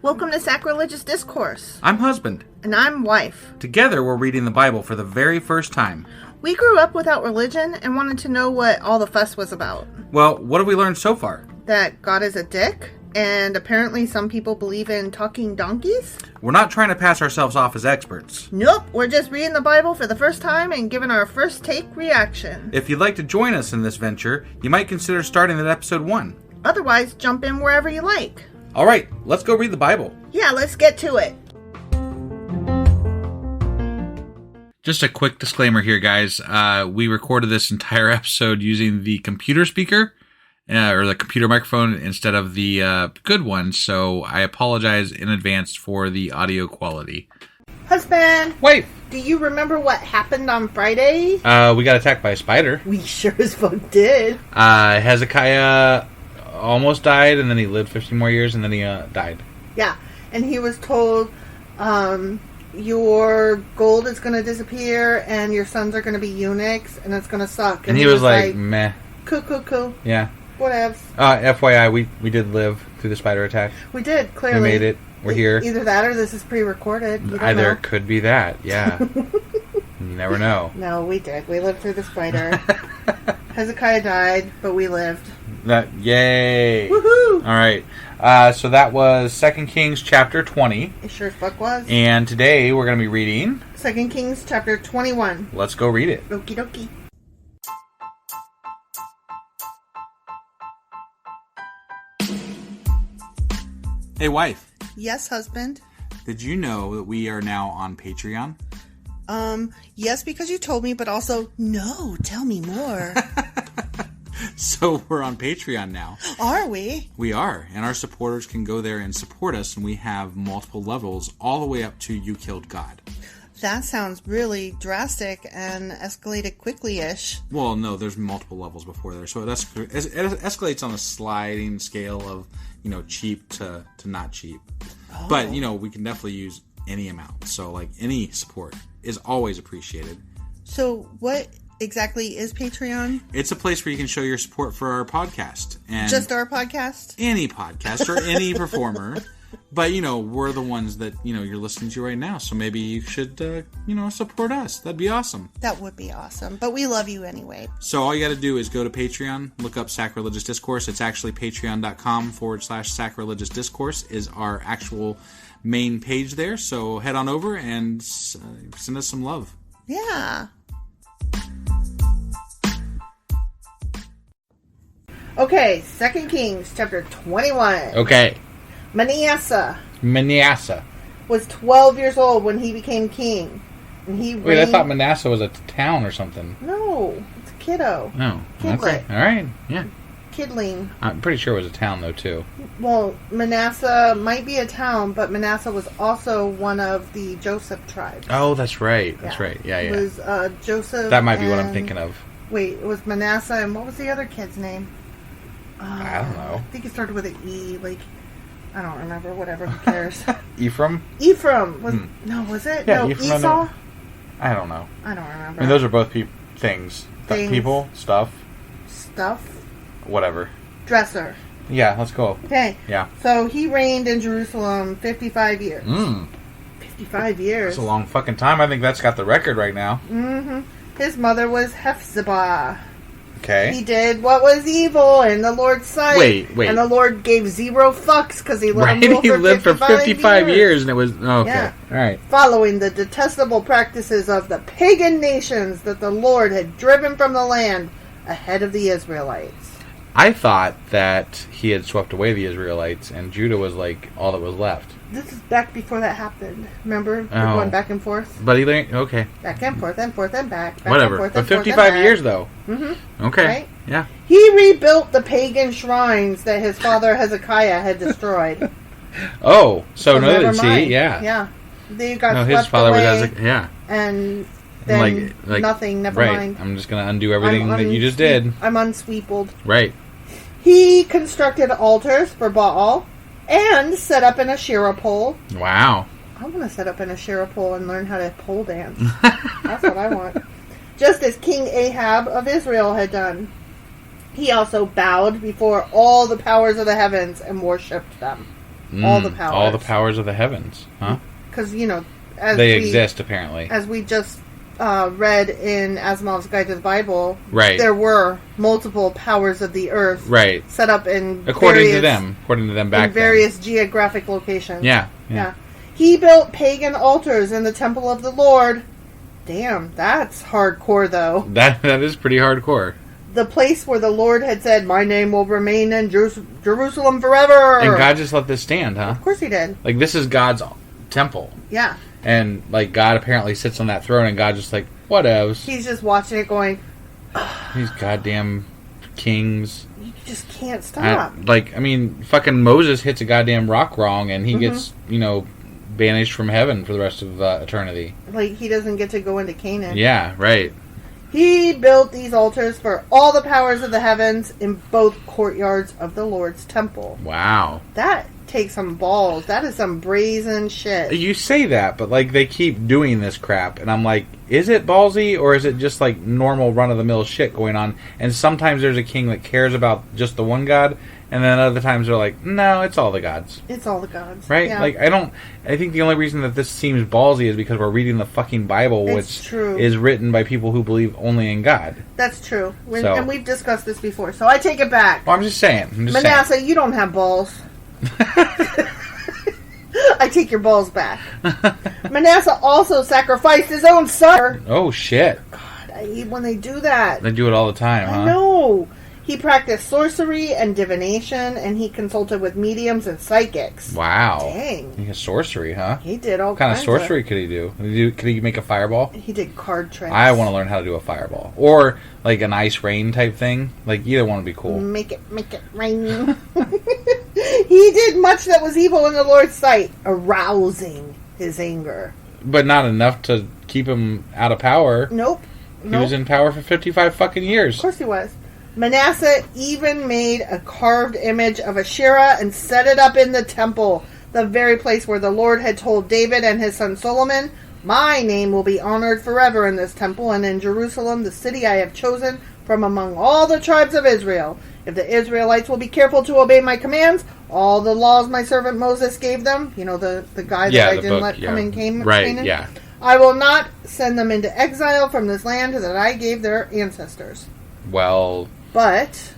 Welcome to Sacrilegious Discourse. I'm husband. And I'm wife. Together, we're reading the Bible for the very first time. We grew up without religion and wanted to know what all the fuss was about. Well, what have we learned so far? That God is a dick, and apparently some people believe in talking donkeys? We're not trying to pass ourselves off as experts. Nope, we're just reading the Bible for the first time and giving our first take reaction. If you'd like to join us in this venture, you might consider starting at episode 1. Otherwise, jump in wherever you like. All right, let's go read the Bible. Yeah, let's get to it. Just a quick disclaimer here, guys. We recorded this entire episode using the computer speaker, or the computer microphone, instead of the good one, so I apologize in advance for the audio quality. Husband! Wife! Do you remember what happened on Friday? We got attacked by a spider. We sure as fuck did. Hezekiah almost died, and then he lived 15 more years, and then he died. Yeah, and he was told, your gold is going to disappear, and your sons are going to be eunuchs, and it's going to suck. And he was like, meh. Cool. Yeah. Whatevs. FYI, we did live through the spider attack. We did, clearly. We made it. We're here. Either that or this is pre-recorded. Either could be that, yeah. You never know. No, we did. We lived through the spider. Hezekiah died, but we lived. Yay! Woohoo! All right. So that was 2 Kings chapter 20. It sure as fuck was. And today we're going to be reading 2 Kings chapter 21. Let's go read it. Okie dokie. Hey, wife. Yes, husband. Did you know that we are now on Patreon? Yes, because you told me, but also, no, tell me more. So we're on Patreon now. Are we? We are, and our supporters can go there and support us, and we have multiple levels all the way up to You Killed God. That sounds really drastic and escalated quickly-ish. Well, no, there's multiple levels before there, so it escalates on a sliding scale of, cheap to not cheap. Oh. But, we can definitely use any amount, so, any support is always appreciated. So, what exactly is Patreon? It's a place where you can show your support for our podcast. And just our podcast? Any podcast or any performer. But, we're the ones that, you're listening to right now. So maybe you should, support us. That'd be awesome. That would be awesome. But we love you anyway. So all you got to do is go to Patreon, look up Sacrilegious Discourse. It's actually patreon.com/sacrilegious discourse is our actual main page there. So head on over and send us some love. Yeah. Okay, 2 Kings chapter 21. Okay. Manasseh was 12 years old when he became king. And he reigned... Wait, I thought Manasseh was a town or something. No, it's a kiddo. Oh, Kidlet. Okay. All right, yeah. Kidling. I'm pretty sure it was a town, though, too. Well, Manasseh might be a town, but Manasseh was also one of the Joseph tribes. Oh, that's right. That's right. Yeah. It was Joseph. That might be what I'm thinking of. Wait, it was Manasseh, and what was the other kid's name? I don't know. I think it started with an E. I don't remember. Whatever. Who cares? Ephraim was no, was it? Yeah, no, Ephraim. Esau. I don't know. I don't remember. I mean, those are both things. People, stuff, whatever. Dresser. Yeah, let's go. Okay. Yeah. So he reigned in Jerusalem 55 years. 55 years. That's a long fucking time. I think that's got the record right now. Mm-hmm. His mother was Hephzibah. Okay. He did what was evil in the Lord's sight. Wait. And the Lord gave 0 fucks because he let him rule he lived for 55 years, and it was... Oh, okay. Yeah. All right. Following the detestable practices of the pagan nations that the Lord had driven from the land ahead of the Israelites. I thought that he had swept away the Israelites, and Judah was all that was left. This is back before that happened. Remember? We're going back and forth. But he... Okay. Back and forth and forth and back. Whatever. And forth but and 55 years, though. Mm-hmm. Okay. Right? Yeah. He rebuilt the pagan shrines that his father Hezekiah had destroyed. Oh, so never mind. Yeah. Yeah. They got no, swept his father away, was Hezekiah. And then nothing, never mind. I'm just going to undo everything that you just did. I'm unsweepled. Right. He constructed altars for Baal and set up an Asherah pole. Wow. I want to set up an Asherah pole and learn how to pole dance. That's what I want. Just as King Ahab of Israel had done. He also bowed before all the powers of the heavens and worshipped them. all the powers. All the powers of the heavens, huh? Because, as they exist, apparently. As we just read in Asimov's Guide to the Bible, right. there were multiple powers of the earth set up in according to them back in various geographic locations. Yeah. He built pagan altars in the temple of the Lord. Damn, that's hardcore, though. That is pretty hardcore. The place where the Lord had said, "My name will remain in Jerusalem forever." And God just let this stand, huh? Of course he did. Like, this is God's temple. Yeah. And, like, God apparently sits on that throne, and God just like, whatevs. He's just watching it going, these goddamn kings. You just can't stop. Fucking Moses hits a goddamn rock wrong, and he gets, banished from heaven for the rest of eternity. Like, he doesn't get to go into Canaan. Yeah, right. He built these altars for all the powers of the heavens in both courtyards of the Lord's temple. Wow. That takes some balls. That is some brazen shit. You say that, but, like, they keep doing this crap, and I'm like, is it ballsy, or is it just, like, normal run-of-the-mill shit going on? And sometimes there's a king that cares about just the one god, and then other times they're like, no, it's all the gods. It's all the gods. Right? Yeah. Like, I think the only reason that this seems ballsy is because we're reading the fucking Bible, which is written by people who believe only in God. That's true. And we've discussed this before, so I take it back. Well, I'm just saying. Manasseh, you don't have balls. I take your balls back. Manasseh also sacrificed his own son. Oh, shit. God, I hate when they do that. They do it all the time, huh? I know. He practiced sorcery and divination, and he consulted with mediums and psychics. Wow. Dang. He has sorcery, huh? He did all kinds of... What kind of sorcery could he do? Could he make a fireball? He did card tricks. I want to learn how to do a fireball. Or, like, an ice rain type thing. Like, either one would be cool. Make it rain. He did much that was evil in the Lord's sight, arousing his anger. But not enough to keep him out of power. Nope. He was in power for 55 fucking years. Of course he was. Manasseh even made a carved image of Asherah and set it up in the temple, the very place where the Lord had told David and his son Solomon, "My name will be honored forever in this temple and in Jerusalem, the city I have chosen from among all the tribes of Israel. If the Israelites will be careful to obey my commands, all the laws my servant Moses gave them," the guy that I didn't let come in Canaan. Right, yeah. "I will not send them into exile from this land that I gave their ancestors." Well... But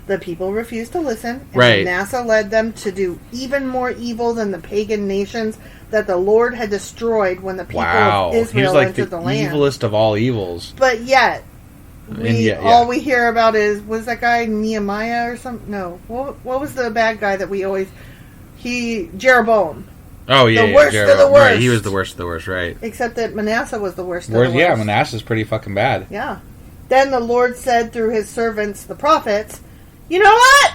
the people refused to listen, and Manasseh led them to do even more evil than the pagan nations that the Lord had destroyed when the people of Israel entered the land. He was like the evilest of all evils. But yet, all we hear about was that guy Nehemiah or something? No. What was the bad guy that we always... Jeroboam. Oh, yeah. The worst of the worst. Right, he was the worst of the worst, right. Except that Manasseh was the worst of the worst. Yeah, Manasseh's pretty fucking bad. Yeah. Then the Lord said through his servants, the prophets, "You know what?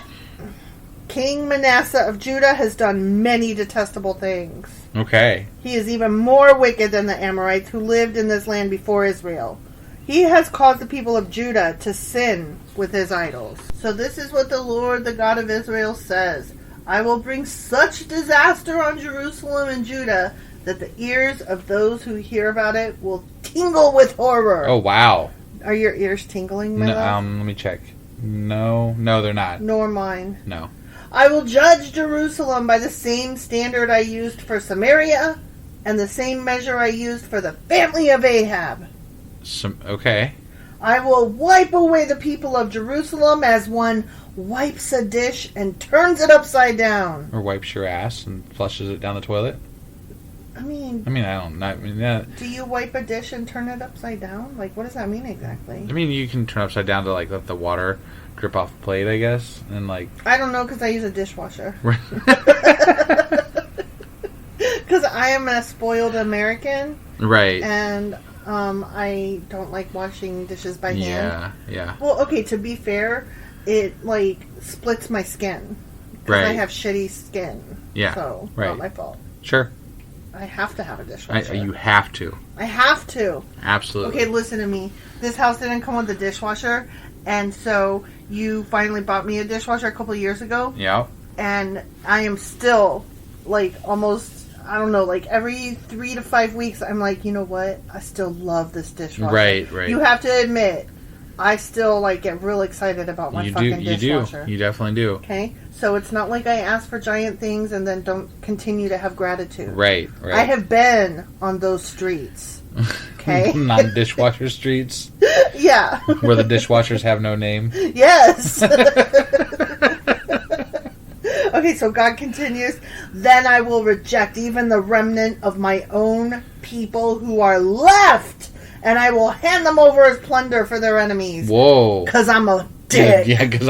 King Manasseh of Judah has done many detestable things. Okay. He is even more wicked than the Amorites who lived in this land before Israel. He has caused the people of Judah to sin with his idols. So this is what the Lord, the God of Israel, says. I will bring such disaster on Jerusalem and Judah that the ears of those who hear about it will tingle with horror." Oh, wow. Are your ears tingling, my love? Let me check. No, they're not. Nor mine. No. "I will judge Jerusalem by the same standard I used for Samaria and the same measure I used for the family of Ahab." Okay. "I will wipe away the people of Jerusalem as one wipes a dish and turns it upside down." Or wipes your ass and flushes it down the toilet. I mean, I don't know. Do you wipe a dish and turn it upside down? Like, what does that mean exactly? I mean, you can turn it upside down to, like, let the water drip off the plate, I guess. And, like... I don't know, because I use a dishwasher. Because I am a spoiled American. Right. And I don't like washing dishes by hand. Yeah. Well, okay, to be fair, it, like, splits my skin. Because I have shitty skin. Yeah. So, not my fault. Sure. I have to have a dishwasher. You have to. I have to. Absolutely. Okay, listen to me. This house didn't come with a dishwasher, and so you finally bought me a dishwasher a couple of years ago. Yeah. And I am still, like, almost, I don't know, like, every 3 to 5 weeks, I'm like, you know what? I still love this dishwasher. Right. You have to admit, I still get real excited about my fucking dishwasher. You definitely do. Okay, so it's not like I ask for giant things and then don't continue to have gratitude. Right. I have been on those streets. Okay, on dishwasher streets. Yeah, where the dishwashers have no name. Yes. Okay, so God continues, then I will reject even the remnant of my own people who are left, and I will hand them over as plunder for their enemies. Whoa. Because I'm a dick. Yeah, because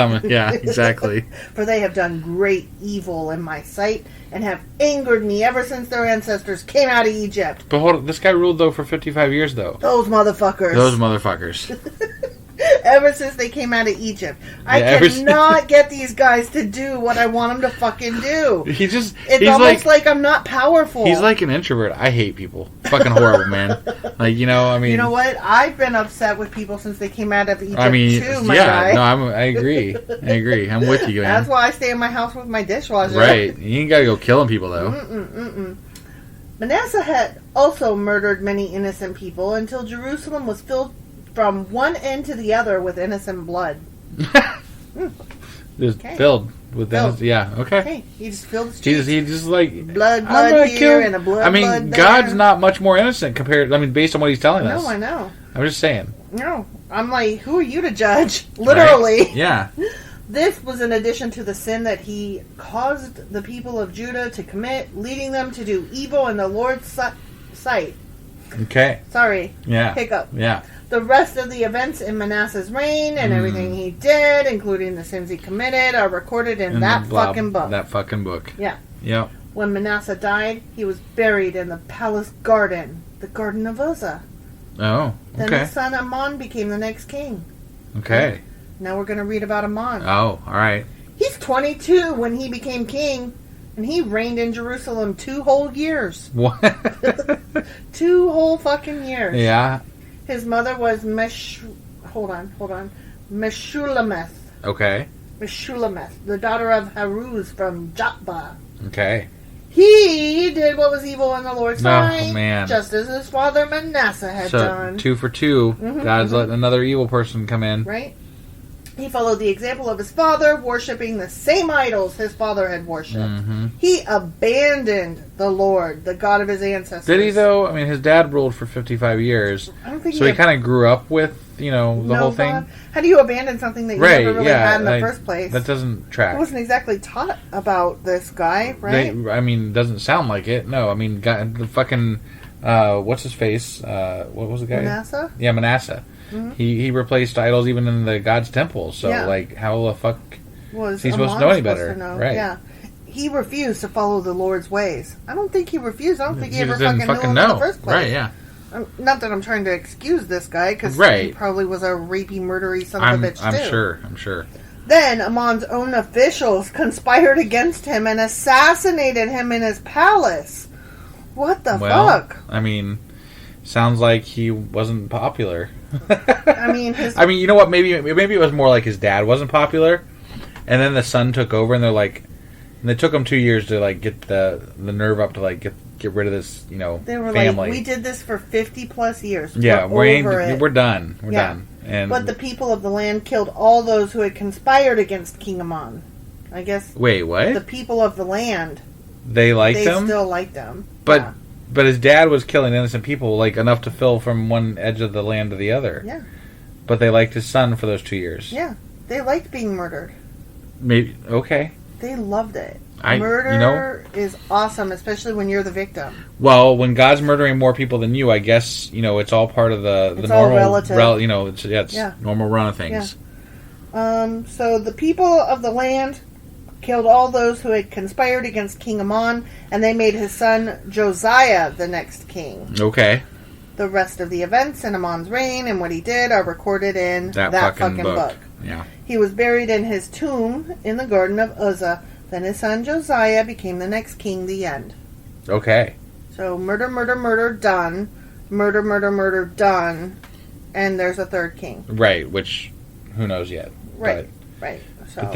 exactly. For they have done great evil in my sight, and have angered me ever since their ancestors came out of Egypt. But hold on, this guy ruled, though, for 55 years, though. Those motherfuckers. Ever since they came out of Egypt. I cannot get these guys to do what I want them to fucking do. It's almost like I'm not powerful. He's like an introvert. I hate people. Fucking horrible, man. You know what? I've been upset with people since they came out of Egypt, too, my guy. No, I agree. I'm with you, man. That's why I stay in my house with my dishwasher. Right. You ain't gotta go killing people, though. Manasseh had also murdered many innocent people until Jerusalem was filled from one end to the other with innocent blood. Filled with innocent. Yeah. Okay. Hey, he just filled the streets. He just blood here and a blood. Blood there. God's not much more innocent compared. Based on what he's telling us. No, I know. I'm just saying. No, I'm like, who are you to judge? Literally. Right? Yeah. This was in addition to the sin that he caused the people of Judah to commit, leading them to do evil in the Lord's sight. Okay. Sorry. Yeah. Hiccup. Yeah. The rest of the events in Manasseh's reign and everything he did, including the sins he committed, are recorded in that fucking book. That fucking book. Yeah. Yep. When Manasseh died, he was buried in the palace garden, the Garden of Uzzah. Oh, okay. Then his son Amon became the next king. Okay. Now we're going to read about Amon. Oh, all right. He's 22 when he became king, and he reigned in Jerusalem 2 whole years. What? 2 whole fucking years. Yeah. His mother was Meshulameth. Okay. Meshulameth, the daughter of Haruz from Jotbah. Okay. He did what was evil in the Lord's sight, man. just as his father Manasseh had done. 2 for 2. God's letting another evil person come in. Right? He followed the example of his father, worshipping the same idols his father had worshipped. He abandoned the Lord, the God of his ancestors. Did he, though? His dad ruled for 55 years. I don't think so he kind of grew up with, the whole thing. God. How do you abandon something that you never really had in the first place? That doesn't track. I wasn't exactly taught about this guy, right? Doesn't sound like it. No, God, the fucking, what's his face? What was the guy? Manasseh? Yeah, Manasseh. He replaced idols even in the God's temple. So, how the fuck is he supposed to know any better? Right. Yeah. He refused to follow the Lord's ways. I don't think he refused. I don't think he ever didn't fucking knew him in the first place. Right, yeah. Not that I'm trying to excuse this guy, because he probably was a rapey, murdery son of a bitch, too. I'm sure. Then, Amon's own officials conspired against him and assassinated him in his palace. What the fuck? Sounds like he wasn't popular. You know what? Maybe it was more like his dad wasn't popular, and then the son took over, and and they took him 2 years to get the nerve up to get rid of this they were family. We did this for 50 plus years. Yeah, we're done. We're done. But the people of the land killed all those who had conspired against King Amon. I guess. Wait, what? The people of the land. They liked him. They still liked him. But his dad was killing innocent people, enough to fill from one edge of the land to the other. Yeah. But they liked his son for those 2 years. Yeah. They liked being murdered. Maybe. Okay. They loved it. Murder is awesome, especially when you're the victim. Well, when God's murdering more people than you, I guess, it's all part of the all normal... relative. It's normal run of things. Yeah. So the people of the land killed all those who had conspired against King Amon, and they made his son Josiah the next king. Okay. The rest of the events in Amon's reign and what he did are recorded in that fucking book. Yeah. He was buried in his tomb in the Garden of Uzzah. Then his son Josiah became the next king, the end. Okay. So murder, murder, murder, done. Murder, murder, murder, done. And there's a third king. Right, which who knows yet. Right. So. But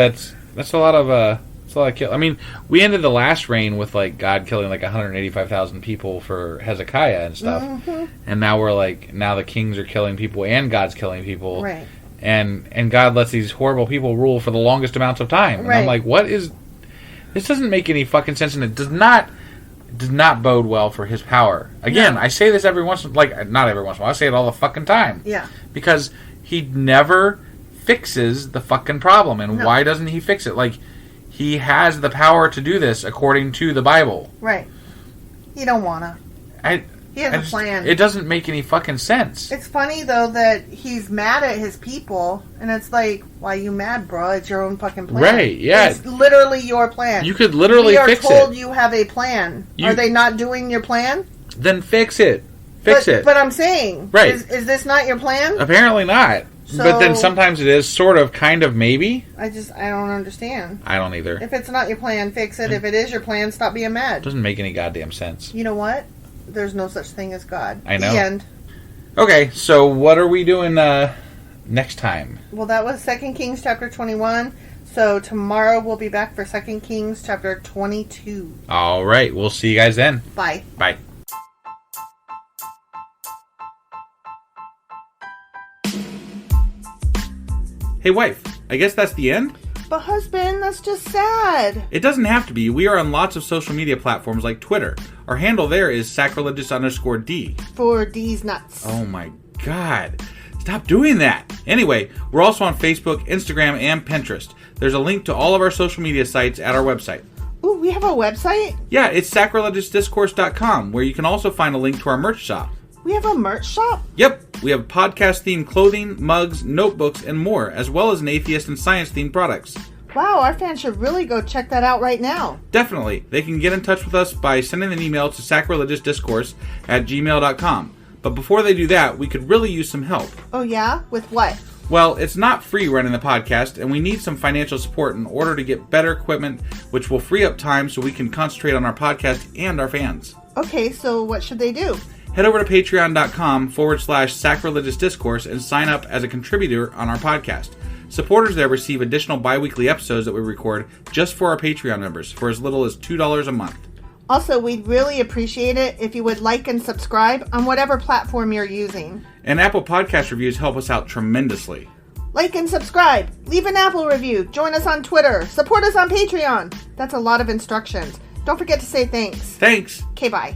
that's a lot of kill. We ended the last reign with God killing 185,000 people for Hezekiah and stuff. And now now the kings are killing people and God's killing people. Right. and God lets these horrible people rule for the longest amounts of time. And I'm like, this doesn't make any fucking sense, and it does not bode well for his power. Again, I say this every once in not every once in a while, I say it all the fucking time. Yeah. Because he never fixes the fucking problem. And why doesn't he fix it? Like, he has the power to do this according to the Bible. Right. He don't wanna. He has a plan. It doesn't make any fucking sense. It's funny, though, that he's mad at his people, and it's like, why are you mad, bro? It's your own fucking plan. Right, yeah. It's literally your plan. You could literally fix it. We are told you have a plan. Are they not doing your plan? Then fix it. Fix it. But I'm saying, right. Is this not your plan? Apparently not. So, but then sometimes it is, sort of, kind of, maybe. I don't understand. I don't either. If it's not your plan, fix it. If it is your plan, stop being mad. It doesn't make any goddamn sense. You know what? There's no such thing as God. I know. The end. Okay, so what are we doing next time? Well, that was 2 Kings chapter 21. So tomorrow we'll be back for 2 Kings chapter 22. All right, we'll see you guys then. Bye. Bye. Hey, wife, I guess that's the end? But husband, that's just sad. It doesn't have to be. We are on lots of social media platforms like Twitter. Our handle there is sacrilegious_D. For D's nuts. Oh my god. Stop doing that. Anyway, we're also on Facebook, Instagram, and Pinterest. There's a link to all of our social media sites at our website. Ooh, we have a website? Yeah, it's sacrilegiousdiscourse.com, where you can also find a link to our merch shop. We have a merch shop? Yep, we have podcast-themed clothing, mugs, notebooks, and more, as well as an atheist and science-themed products. Wow, our fans should really go check that out right now. Definitely. They can get in touch with us by sending an email to sacrilegiousdiscourse@gmail.com. But before they do that, we could really use some help. Oh yeah? With what? Well, it's not free running the podcast, and we need some financial support in order to get better equipment, which will free up time so we can concentrate on our podcast and our fans. Okay, so what should they do? Head over to patreon.com/sacrilegiousdiscourse and sign up as a contributor on our podcast. Supporters there receive additional bi-weekly episodes that we record just for our Patreon members for as little as $2 a month. Also, we'd really appreciate it if you would like and subscribe on whatever platform you're using. And Apple Podcast reviews help us out tremendously. Like and subscribe. Leave an Apple review. Join us on Twitter. Support us on Patreon. That's a lot of instructions. Don't forget to say thanks. Thanks. Okay, bye.